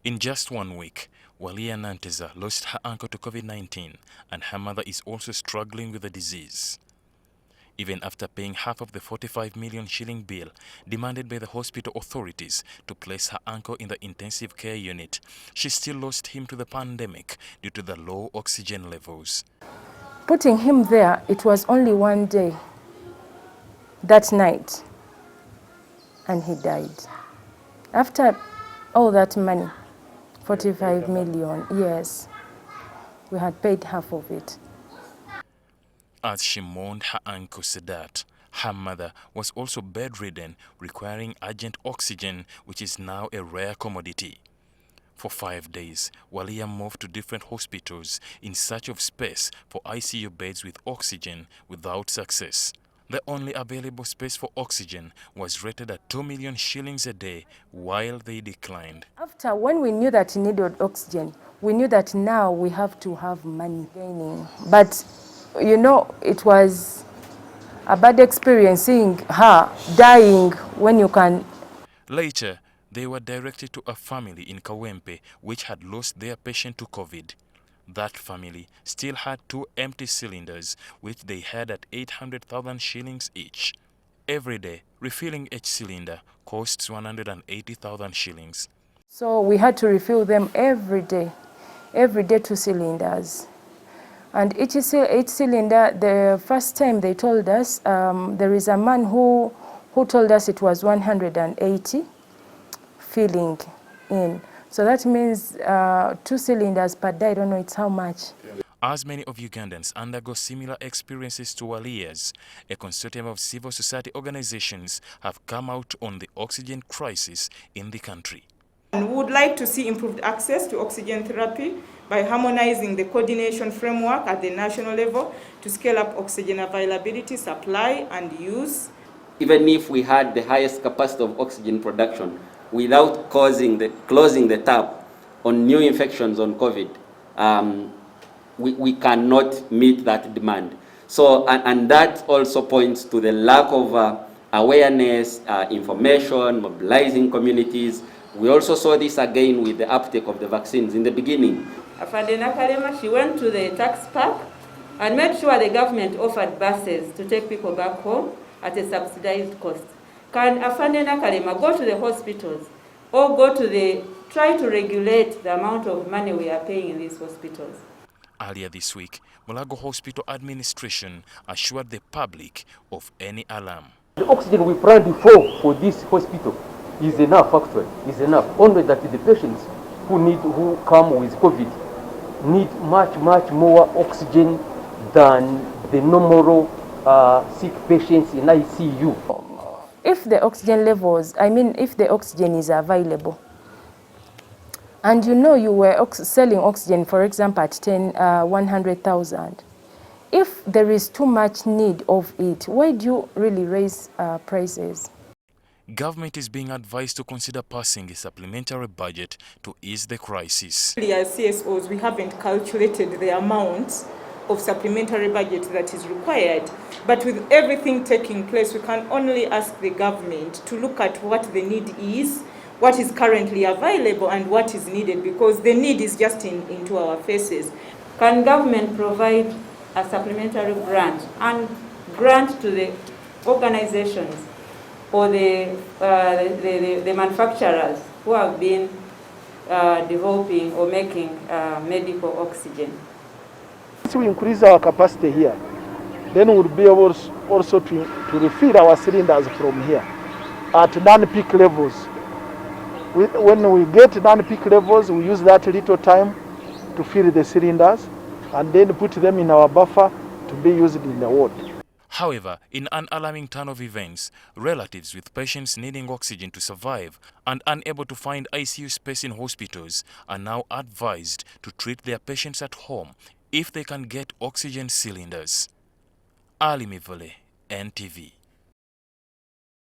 In just 1 week, Walia Nanteza lost her uncle to COVID-19 and her mother is also struggling with the disease. Even after paying half of the 45 million shilling bill demanded by the hospital authorities to place her uncle in the intensive care unit, she still lost him to the pandemic due to the low oxygen levels. Putting him there, it was only 1 day, that night, and he died. After all that money, 45 million, yes, we had paid half of it. As she mourned her uncle Sedat, her mother was also bedridden, requiring urgent oxygen, which is now a rare commodity. For 5 days, Walia moved to different hospitals in search of space for ICU beds with oxygen without success. The only available space for oxygen was rated at 2 million shillings a day, while they declined. After, when we knew that he needed oxygen, we knew that now we have to have money gaining. But, you know, it was a bad experience seeing her dying when you can. Later, they were directed to a family in Kawempe which had lost their patient to COVID. That family still had 2 empty cylinders which they had at 800,000 shillings each. Every day, refilling each cylinder costs 180,000 shillings. So we had to refill them every day 2 cylinders. And each cylinder, the first time they told us, there is a man who told us it was 180 filling in. So that means 2 cylinders per day. I don't know it's how much. As many of Ugandans undergo similar experiences to Walia's, a consortium of civil society organizations have come out on the oxygen crisis in the country. And we would like to see improved access to oxygen therapy by harmonizing the coordination framework at the national level to scale up oxygen availability, supply, and use. Even if we had the highest capacity of oxygen production, without closing the tap on new infections on COVID, we cannot meet that demand. So, and that also points to the lack of awareness, information, mobilizing communities. We also saw this again with the uptake of the vaccines in the beginning. Afandena Kalema, she went to the tax park and made sure the government offered buses to take people back home at a subsidized cost. Can Afandena Kalema go to the hospitals or try to regulate the amount of money we are paying in these hospitals? Earlier this week, Mulago Hospital Administration assured the public of any alarm. The oxygen we planned for this hospital is enough, actually, is enough. Only that the patients who come with COVID need much more oxygen than the normal sick patients in ICU. If the oxygen levels, if the oxygen is available, and you know you were selling oxygen, for example, at 100,000, if there is too much need of it, why do you really raise prices? Government is being advised to consider passing a supplementary budget to ease the crisis. As CSOs, we haven't calculated the amount of supplementary budget that is required. But with everything taking place, we can only ask the government to look at what the need is, what is currently available and what is needed, because the need is just into our faces. Can government provide a supplementary grant and grant to the organizations or the manufacturers who have been developing or making medical oxygen? If we increase our capacity here, then we'll be able also to refill our cylinders from here at non-peak levels. When we get non-peak levels, we use that little time to fill the cylinders and then put them in our buffer to be used in the ward. However, in an alarming turn of events, relatives with patients needing oxygen to survive and unable to find ICU space in hospitals are now advised to treat their patients at home if they can get oxygen cylinders. Ali Mivole, NTV.